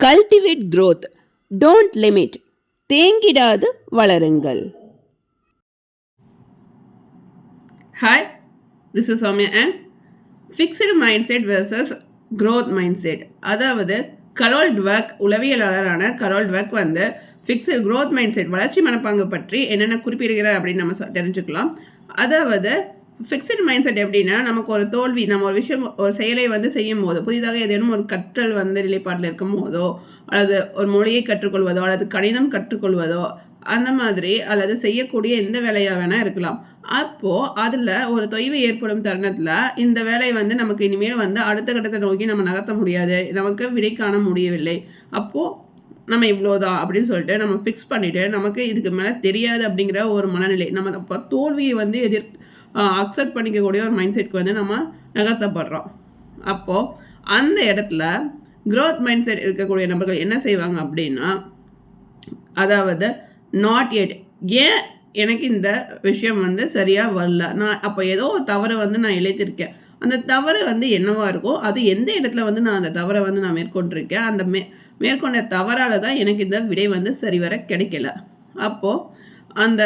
Cultivate growth, don't limit. தேங்கிடாது வளருங்கள். Hi, this is Soumya and fixed mindset versus growth mindset. அதாவது Carol டுவெக் உளவியலாளரான Carol டுவெக் வந்து fixed growth mindset வளர்ச்சி மனப்பாங்கு பற்றி என்னென்ன குறிப்பிடுகிறார் அப்படின்னு நம்ம தெரிஞ்சுக்கலாம். அதாவது ஃபிக்ஸ்டு மைண்ட் செட் எப்படின்னா, நமக்கு ஒரு தோல்வி, நம்ம ஒரு விஷயம் ஒரு செயலை வந்து செய்யும் போதோ, புதிதாக ஏதேனும் ஒரு கற்றல் வந்து நிலைப்பாட்டில் இருக்கும் போதோ, அல்லது ஒரு மொழியை கற்றுக்கொள்வதோ, அல்லது கணிதம் கற்றுக்கொள்வதோ, அந்த மாதிரி அல்லது செய்யக்கூடிய எந்த வேலையாக வேணால் இருக்கலாம். அப்போது அதில் ஒரு தொய்வு ஏற்படும் தருணத்தில் இந்த வேலை வந்து நமக்கு இனிமேல் வந்து அடுத்த கட்டத்தை நோக்கி நம்ம நகர்த்த முடியாது, நமக்கு விடை காண முடியவில்லை. அப்போது நம்ம இவ்வளோதான் அப்படின்னு சொல்லிட்டு நம்ம ஃபிக்ஸ் பண்ணிவிட்டு நமக்கு இதுக்கு மேலே தெரியாது அப்படிங்கிற ஒரு மனநிலை, நம்ம அப்போ தோல்வியை வந்து அக்செப்ட் பண்ணிக்கக்கூடிய ஒரு மைண்ட் செட்க்கு வந்து நம்ம நகர்த்தப்படுறோம். அப்போது அந்த இடத்துல க்ரோத் மைண்ட் செட் இருக்கக்கூடிய நபர்கள் என்ன செய்வாங்க அப்படின்னா, அதாவது நாட் எட், ஏன் எனக்கு இந்த விஷயம் வந்து சரியாக வரல, நான் அப்போ ஏதோ ஒரு தவறை வந்து நான் இழைத்திருக்கேன், அந்த தவறு வந்து என்னவா இருக்கோ அது எந்த இடத்துல வந்து நான் அந்த தவறை வந்து நான் மேற்கொண்டிருக்கேன், அந்த மேற்கொண்ட தவறால் தான் எனக்கு இந்த விடை வந்து சரிவர கிடைக்கல. அப்போது அந்த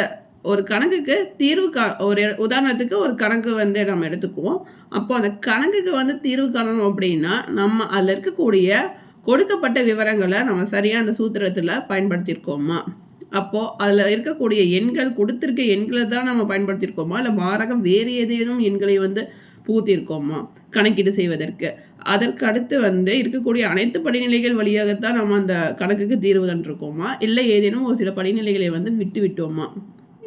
ஒரு கணக்குக்கு தீர்வு ஒரு உதாரணத்துக்கு ஒரு கணக்கு வந்து நம்ம எடுத்துக்குவோம். அப்போ அந்த கணக்குக்கு வந்து தீர்வு காணணும் அப்படின்னா நம்ம அதில் இருக்கக்கூடிய கொடுக்கப்பட்ட விவரங்களை நம்ம சரியாக அந்த சூத்திரத்தில் பயன்படுத்தியிருக்கோமா, அப்போது அதில் இருக்கக்கூடிய எண்கள், கொடுத்துருக்க எண்களை தான் நம்ம பயன்படுத்தியிருக்கோமா, இல்லை மாறாக வேறு ஏதேனும் எண்களை வந்து புகுத்தியிருக்கோமா கணக்கீடு செய்வதற்கு. அதற்கு அடுத்து வந்து இருக்கக்கூடிய அனைத்து படிநிலைகள் வழியாகத்தான் நம்ம அந்த கணக்குக்கு தீர்வு கண்டிருக்கோமா, இல்லை ஏதேனும் ஒரு சில படிநிலைகளை வந்து விட்டு விட்டோமா,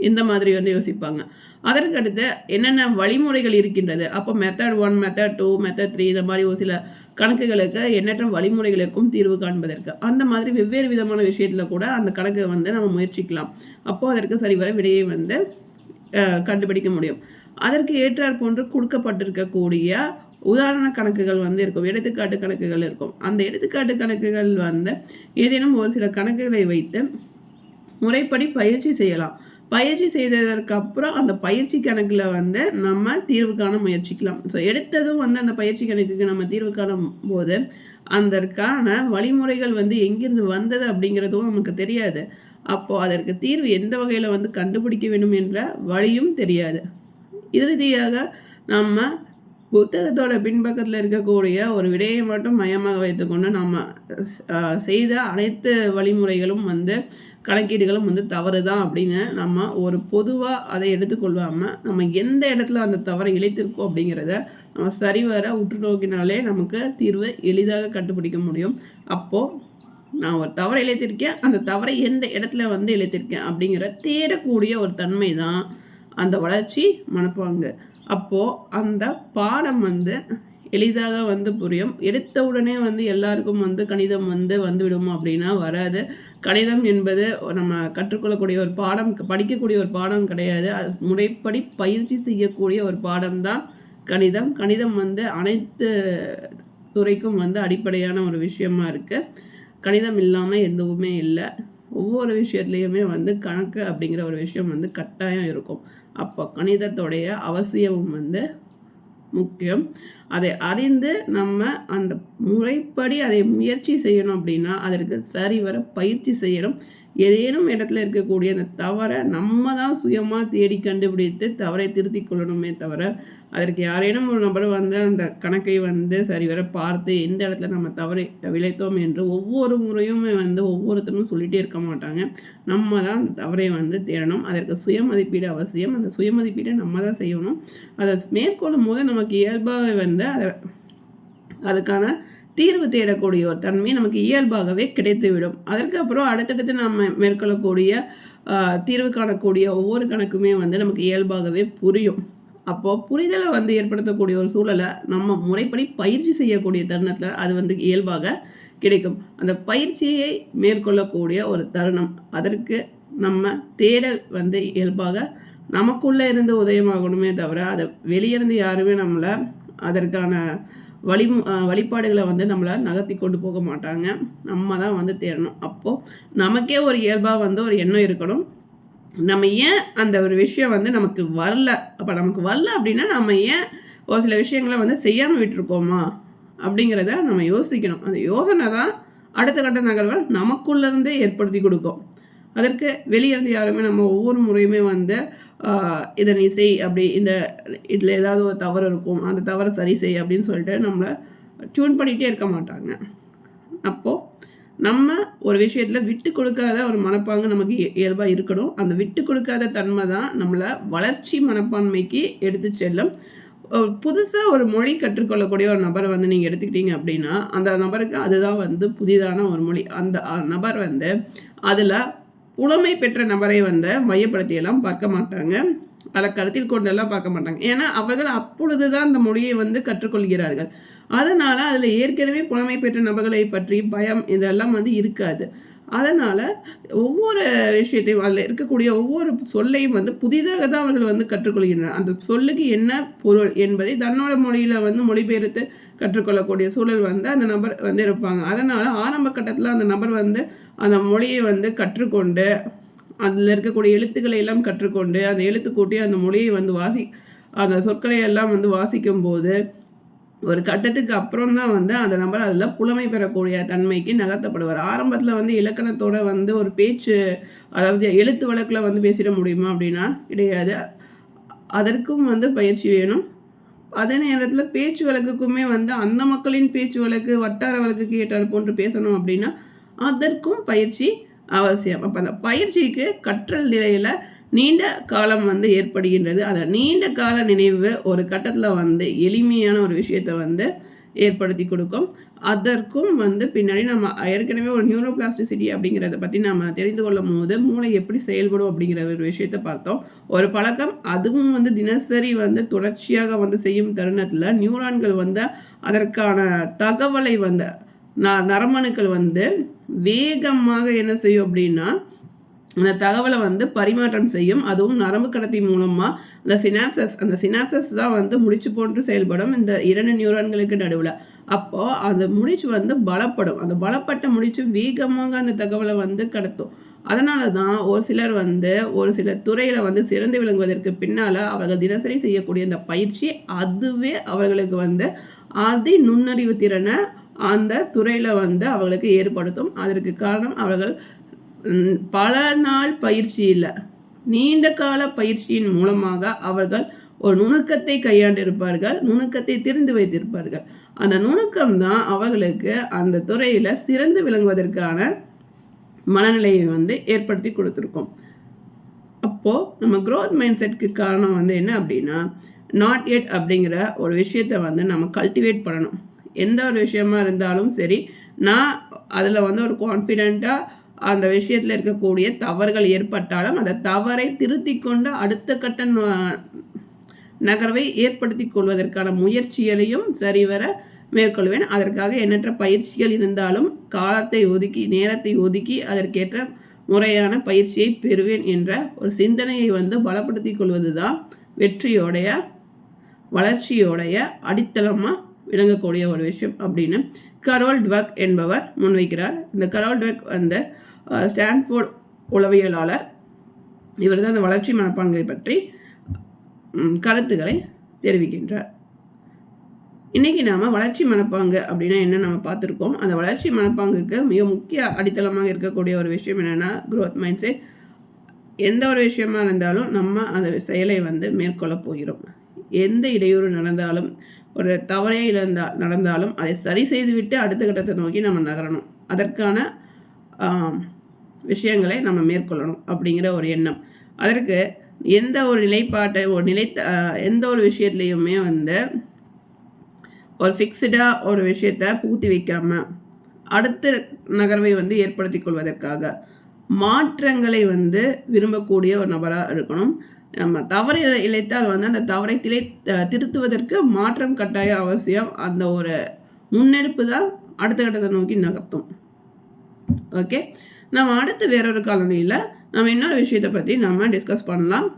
இந்த மாதிரி வந்து யோசிப்பாங்க. அதற்கு அடுத்து என்னென்ன வழிமுறைகள் இருக்கின்றது, அப்போ மெத்தட் 1, மெத்தட் 2, மெத்தட் 3, இந்த மாதிரி ஒரு சில கணக்குகளுக்கு எண்ணற்ற வழிமுறைகள் இருக்கும் தீர்வு காண்பதற்கு. அந்த மாதிரி வெவ்வேறு விதமான விஷயத்தில் கூட அந்த கணக்கை வந்து நம்ம முயற்சிக்கலாம். அப்போது அதற்கு சரிவர விடையை வந்து கண்டுபிடிக்க முடியும். அதற்கு ஏற்றாற் போன்று கொடுக்கப்பட்டிருக்கக்கூடிய உதாரண கணக்குகள் வந்து இருக்கும், எடுத்துக்காட்டு கணக்குகள் இருக்கும். அந்த எடுத்துக்காட்டு கணக்குகள் வந்து ஏதேனும் ஒரு சில கணக்குகளை வைத்து முறைப்படி பயிற்சி செய்யலாம். பயிற்சி செய்ததற்கு அப்புறம் அந்த பயிற்சி கணக்கில் வந்து நம்ம தீர்வு காண முயற்சிக்கலாம். ஸோ எடுத்ததும் வந்து அந்த பயிற்சி கணக்குக்கு நம்ம தீர்வு காணும் போது அதற்கான வழிமுறைகள் வந்து எங்கிருந்து வந்தது அப்படிங்கிறதும் நமக்கு தெரியாது. அப்போது அதற்கு தீர்வு எந்த வகையில் வந்து கண்டுபிடிக்க வேண்டும் என்ற வழியும் தெரியாது. இறுதியாக நம்ம புத்தகத்தோட பின்பக்கத்தில் இருக்கக்கூடிய ஒரு விடையை மட்டும் மையமாக வைத்துக்கொண்டு நம்ம செய்த அனைத்து வழிமுறைகளும் வந்து கணக்கீடுகளும் வந்து தவறு தான் அப்படின்னு நம்ம ஒரு பொதுவாக அதை எடுத்துக்கொள்ளாமல் நம்ம எந்த இடத்துல அந்த தவறை இழைத்திருக்கோம் அப்படிங்கிறத நம்ம சரிவர உற்று நோக்கினாலே நமக்கு தீர்வை எளிதாக கண்டுபிடிக்க முடியும். அப்போது நான் ஒரு தவறை இழைத்திருக்கேன், அந்த தவறை எந்த இடத்துல வந்து இழைத்திருக்கேன் அப்படிங்கிற தேடக்கூடிய ஒரு தன்மை தான் அந்த வளர்ச்சி மனப்பாங்கு. அப்போது அந்த பாடம் வந்து எளிதாக வந்து புரியும். எடுத்த உடனே வந்து எல்லாருக்கும் வந்து கணிதம் வந்து விடுமா அப்படின்னா வராது. கணிதம் என்பது நம்ம கற்றுக்கொள்ளக்கூடிய ஒரு பாடம், படிக்கக்கூடிய ஒரு பாடம் கிடையாது. அது முறைப்படி பயிற்சி செய்யக்கூடிய ஒரு பாடம் தான் கணிதம். கணிதம் வந்து அனைத்து துறைக்கும் வந்து அடிப்படையான ஒரு விஷயமா இருக்குது. கணிதம் இல்லாமல் எதுவுமே இல்லை. ஒவ்வொரு விஷயத்துலேயுமே வந்து கணக்கு அப்படிங்கிற ஒரு விஷயம் வந்து கட்டாயம் இருக்கும். அப்போ கணிதத்தோடைய அவசியமும் வந்து முக்கியம். அதை அறிந்து நம்ம அந்த முறைப்படி அதை முயற்சி செய்யணும் அப்படின்னா அதற்கு சரிவர பயிற்சி செய்யணும். ஏதேனும் இடத்துல இருக்கக்கூடிய அந்த தவறை நம்ம தான் சுயமாக தேடி கண்டுபிடித்து தவறை திருத்தி கொள்ளணுமே தவிர அதற்கு யாரேனும் ஒரு நபர் வந்து அந்த கணக்கை வந்து சரிவர பார்த்து எந்த இடத்துல நம்ம தவறை விளைத்தோம் என்று ஒவ்வொரு முறையுமே வந்து ஒவ்வொருத்தரும் சொல்லிகிட்டே இருக்க மாட்டாங்க. நம்ம தான் அந்த தவறை வந்து தேடணும். அதற்கு சுய மதிப்பீடு அவசியம். அந்த சுய மதிப்பீடை நம்ம தான் செய்யணும். அதை மேற்கொள்ளும் போது நமக்கு இயல்பாகவே வந்து அதுக்கான தீர்வு தேடக்கூடிய ஒரு தன்மை நமக்கு இயல்பாகவே கிடைத்துவிடும். அதற்கப்புறம் அடுத்தடுத்து நம்ம மேற்கொள்ளக்கூடிய தீர்வு காணக்கூடிய ஒவ்வொரு கணக்குமே வந்து நமக்கு இயல்பாகவே புரியும். அப்போது புரிதலை வந்து ஏற்படுத்தக்கூடிய ஒரு சூழலை நம்ம முறைப்படி பயிற்சி செய்யக்கூடிய தருணத்தில் அது வந்து இயல்பாக கிடைக்கும். அந்த பயிற்சியை மேற்கொள்ளக்கூடிய ஒரு தருணம், அதற்கு நம்ம தேடல் வந்து இயல்பாக நமக்குள்ளே இருந்து உதயமாகணுமே தவிர அதை வெளியிருந்து யாருமே நம்மளை அதற்கான வழிபாடுகளை வந்து நம்மளை நகர்த்தி கொண்டு போக மாட்டாங்க. நம்ம தான் வந்து தேடணும். அப்போது நமக்கே ஒரு இயல்பாக வந்து ஒரு எண்ணம் இருக்கணும், நம்ம ஏன் அந்த ஒரு விஷயம் வந்து நமக்கு வரல, அப்போ நமக்கு வரல அப்படின்னா நம்ம ஏன் ஒரு சில விஷயங்களை வந்து செய்யாமல் விட்டுருக்கோமா அப்படிங்கிறத நம்ம யோசிக்கணும். அந்த யோசனை தான் அடுத்த கட்ட நகர்வை நமக்குள்ளேருந்தே ஏற்படுத்தி கொடுக்கும். அதற்கு வெளியிருந்து யாருமே நம்ம ஒவ்வொரு முறையுமே வந்து இதை நீ செய், அப்படி இதில் ஏதாவது ஒரு தவறு இருக்கும், அந்த தவறை சரி செய் அப்படின்னு சொல்லிட்டு நம்மளை டியூன் பண்ணிகிட்டே இருக்க மாட்டாங்க. அப்போது நம்ம ஒரு விஷயத்தில் விட்டு கொடுக்காத ஒரு மனப்பாங்கு நமக்கு இயல்பாக இருக்கணும். அந்த விட்டு கொடுக்காத தன்மை தான் நம்மளை வளர்ச்சி மனப்பான்மைக்கு எடுத்து செல்லும். புதுசாக ஒரு மொழி கற்றுக்கொள்ளக்கூடிய ஒரு நபரை வந்து நீங்கள் எடுத்துக்கிட்டீங்க அப்படின்னா, அந்த நபருக்கு அதுதான் வந்து புதிதான ஒரு மொழி. அந்த நபர் வந்து அதில் புலமை பெற்ற நபரை வந்து மையப்படுத்தியெல்லாம் பார்க்க மாட்டாங்க, அதை கருத்தில் கொண்டெல்லாம் பார்க்க மாட்டாங்க. ஏன்னா அவர்கள் அப்பொழுது தான் அந்த மொழியை வந்து கற்றுக்கொள்கிறார்கள். அதனால் அதில் ஏற்கனவே புலமை பெற்ற நபர்களை பற்றி பயம் இதெல்லாம் வந்து இருக்காது. அதனால் ஒவ்வொரு விஷயத்தையும் அதில் இருக்கக்கூடிய ஒவ்வொரு சொல்லையும் வந்து புதிதாக தான் அவர்கள் வந்து கற்றுக்கொள்கின்றனர். அந்த சொல்லுக்கு என்ன பொருள் என்பதை தன்னோட மொழியில் வந்து மொழிபெயர்த்து கற்றுக்கொள்ளக்கூடிய சூழல் வந்து அந்த நபர் வந்து இருப்பாங்க. அதனால் ஆரம்ப கட்டத்தில் அந்த நபர் வந்து அந்த மொழியை வந்து கற்றுக்கொண்டு அதில் இருக்கக்கூடிய எழுத்துக்களை எல்லாம் கற்றுக்கொண்டு அந்த எழுத்து கூட்டி அந்த மொழியை வந்து அந்த சொற்களை எல்லாம் வந்து வாசிக்கும்போது ஒரு கட்டத்துக்கு அப்புறம் தான் வந்து அந்த நபர் அதில் புலமை பெறக்கூடிய தன்மைக்கு நகர்த்தப்படுவார். ஆரம்பத்தில் வந்து இலக்கணத்தோட வந்து ஒரு பேச்சு, அதாவது எழுத்து வழக்கில் வந்து பேசிட முடியுமா அப்படின்னா கிடையாது. அதற்கும் வந்து பயிற்சி வேணும். அதே நேரத்தில் பேச்சு வழக்குக்குமே வந்து அந்த மக்களின் பேச்சு வழக்கு, வட்டார வழக்குக்கு ஏற்றார் போன்று பேசணும் அப்படின்னா அதற்கும் பயிற்சி அவசியம். அப்போ அந்த பயிற்சிக்கு கற்றல் நிலையில் நீண்ட காலம் வந்து ஏற்படுகின்றது. அந்த நீண்ட கால நினைவு ஒரு கட்டத்தில் வந்து எளிமையான ஒரு விஷயத்தை வந்து ஏற்படுத்தி கொடுக்கும். அதற்கும் வந்து பின்னாடி நம்ம ஏற்கனவே ஒரு நியூரோபிளாஸ்டிசிட்டி அப்படிங்கிறத பற்றி நம்ம தெரிந்து கொள்ளும் போது மூளை எப்படி செயல்படும் அப்படிங்கிற ஒரு விஷயத்தை பார்த்தோம். ஒரு பழக்கம் அதுவும் வந்து தினசரி வந்து தொடர்ச்சியாக வந்து செய்யும் தருணத்தில் நியூரான்கள் வந்து அதற்கான தகவலை வந்து நரம்பணுக்கள் வந்து வேகமாக என்ன செய்யும் அப்படின்னா அந்த தகவலை வந்து பரிமாற்றம் செய்யும். அதுவும் நரம்பு கடத்தி மூலமாக அந்த சினாப்சஸ் தான் வந்து முடிச்சு போன்று செயல்படும் இந்த 2 நியூரான்களுக்கு நடுவில். அப்போது அந்த முடிச்சு வந்து பலப்படும். அந்த பலப்பட்ட முடிச்சு வேகமாக அந்த தகவலை வந்து கடத்தும். அதனால தான் ஒரு சிலர் வந்து ஒரு சில துறையில் வந்து சிறந்து விளங்குவதற்கு பின்னால் அவர்கள் தினசரி செய்யக்கூடிய அந்த பயிற்சி அதுவே அவர்களுக்கு வந்து அதி நுண்ணறிவு திறனை அந்த துறையில் வந்து அவர்களுக்கு ஏற்படுத்தும். அதற்கு காரணம் அவர்கள் பல நாள் பயிற்சி இல்லை, நீண்ட கால பயிற்சியின் மூலமாக அவர்கள் ஒரு நுணுக்கத்தை கையாண்டிருப்பார்கள், நுணுக்கத்தை தெரிந்து வைத்திருப்பார்கள். அந்த நுணுக்கம் தான் அவர்களுக்கு அந்த துறையில் சிறந்து விளங்குவதற்கான மனநிலையை வந்து ஏற்படுத்தி கொடுத்துருக்கோம். அப்போது நம்ம க்ரோத் மைண்ட் செட்க்கு காரணம் வந்து என்ன அப்படின்னா, நாட் எட் அப்படிங்கிற ஒரு விஷயத்தை வந்து நம்ம கல்டிவேட் பண்ணணும். எந்த ஒரு விஷயமா இருந்தாலும் சரி, நான் அதில் வந்து ஒரு கான்ஃபிடெண்ட்டாக அந்த விஷயத்தில் இருக்கக்கூடிய தவறுகள் ஏற்பட்டாலும் அந்த தவறை திருத்தி கொண்டு அடுத்த கட்ட நகர்வை ஏற்படுத்தி கொள்வதற்கான முயற்சிகளையும் சரிவர மேற்கொள்வேன். அதற்காக எண்ணற்ற பயிற்சிகள் இருந்தாலும் காலத்தை ஒதுக்கி நேரத்தை ஒதுக்கி அதற்கேற்ற முறையான பயிற்சியை பெறுவேன் என்ற ஒரு சிந்தனையை வந்து பலப்படுத்தி கொள்வது தான் வெற்றியோடைய வளர்ச்சியோடைய அடித்தளமாக விளங்கக்கூடிய ஒரு விஷயம் அப்படின்னு கரோல் டுவெக் என்பவர் முன்வைக்கிறார். இந்த கரோல் டுவெக் வந்து ஸ்டான்ஃபோர்ட் உளவியலாளர். இவர் தான் அந்த வளர்ச்சி மனப்பான்மை பற்றி கருத்துக்களை தெரிவிக்கின்றார். இன்றைக்கி நாம் வளர்ச்சி மனப்பாங்கு அப்படின்னா என்ன நம்ம பார்த்துருக்கோம். அந்த வளர்ச்சி மனப்பாங்குக்கு மிக முக்கிய அடித்தளமாக இருக்கக்கூடிய ஒரு விஷயம் என்னென்னா க்ரோத் மைண்ட் செட். எந்த ஒரு விஷயமா இருந்தாலும் நம்ம அந்த செயலை வந்து மேற்கொள்ள போகிறோம். எந்த இடையூறு நடந்தாலும் ஒரு தவறே நடந்தாலும் அதை சரி செய்துவிட்டு அடுத்த கட்டத்தை நோக்கி நம்ம நகரணும். அதற்கான விஷயங்களை நம்ம மேற்கொள்ளணும் அப்படிங்கிற ஒரு எண்ணம். அதற்கு எந்த ஒரு நிலைப்பாட்டை எந்த ஒரு விஷயத்துலையுமே வந்து ஒரு ஃபிக்ஸ்டாக ஒரு விஷயத்தை பூத்தி வைக்காமல் அடுத்த நகர்வை வந்து ஏற்படுத்தி கொள்வதற்காக மாற்றங்களை வந்து விரும்பக்கூடிய ஒரு நபராக இருக்கணும். நம்ம தவறு இழைத்தால் வந்து அந்த தவறை திருத்துவதற்கு மாற்றம் கட்டாயம் அவசியம். அந்த ஒரு முன்னெடுப்பு தான் அடுத்த கட்டத்தை நோக்கி நகர்த்தும். ஓகே, நம்ம அடுத்து வேறொரு காலனியில் நம்ம இன்னொரு விஷயத்தை பற்றி நம்ம டிஸ்கஸ் பண்ணலாம்.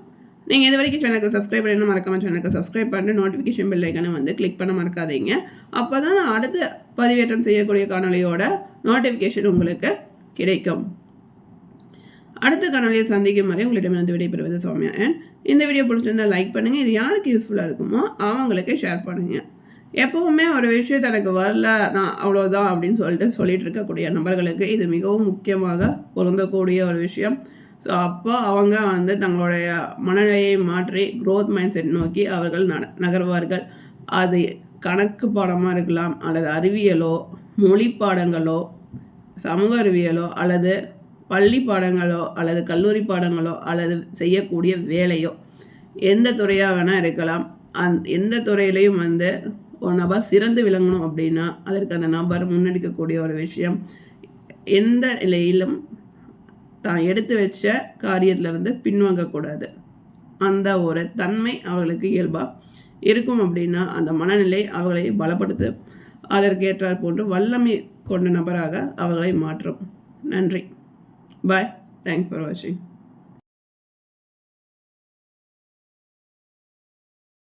நீங்கள் இது வரைக்கும் சேனலுக்கு சப்ஸ்கிரைப் பண்ணணும் மறக்காமல் சேனலுக்கு சப்ஸ்கிரைப் பண்ணிட்டு நோட்டிஃபிகேஷன் பெல் ஐக்கானை வந்து கிளிக் பண்ண மறக்காதீங்க. அப்போ தான் நான் அடுத்து பதிவேற்றம் செய்யக்கூடிய காணொலியோட நோட்டிஃபிகேஷன் உங்களுக்கு கிடைக்கும். அடுத்த காணொலியை சந்திக்கும் வரை உங்களிடமிருந்து விடைபெறுவது சௌமியா. இந்த வீடியோ பிடிச்சிருந்தால் லைக் பண்ணுங்கள். இது யாருக்கு யூஸ்ஃபுல்லாக இருக்குமோ அவங்களுக்கு ஷேர் பண்ணுங்கள். எப்பவுமே ஒரு விஷயம் தனக்கு வரல, நான் அவ்வளோதான் அப்படின்னு சொல்லிட்டு இருக்கக்கூடிய நபர்களுக்கு இது மிகவும் முக்கியமாக பொருந்தக்கூடிய ஒரு விஷயம். ஸோ அப்போ அவங்க வந்து தங்களுடைய மனநிலையை மாற்றி க்ரோத் மைண்ட் செட் நோக்கி அவர்கள் நகர்வார்கள். அது கணக்கு பாடமாக இருக்கலாம், அல்லது அறிவியலோ, மொழி பாடங்களோ, சமூக அறிவியலோ, அல்லது பள்ளி பாடங்களோ, அல்லது கல்லூரி பாடங்களோ, அல்லது செய்யக்கூடிய வேலையோ, எந்த துறையாக வேணால் இருக்கலாம். எந்த துறையிலையும் வந்து ஒரு நபர் சிறந்து விளங்கணும் அப்படின்னா அதற்கு அந்த நபர் முன்னெடுக்கக்கூடிய ஒரு விஷயம், எந்த நிலையிலும் தான் எடுத்து வச்ச காரியத்திலிருந்து பின்வாங்கக்கூடாது. அந்த ஒரு தன்மை அவர்களுக்கு இயல்பாக இருக்கும் அப்படின்னா அந்த மனநிலை அவர்களை பலப்படுத்து அதற்கேற்றார் போன்று வல்லமை கொண்ட நபராக அவர்களை மாற்றும். நன்றி. பாய். தேங்க்ஸ் ஃபார் வாட்சிங்.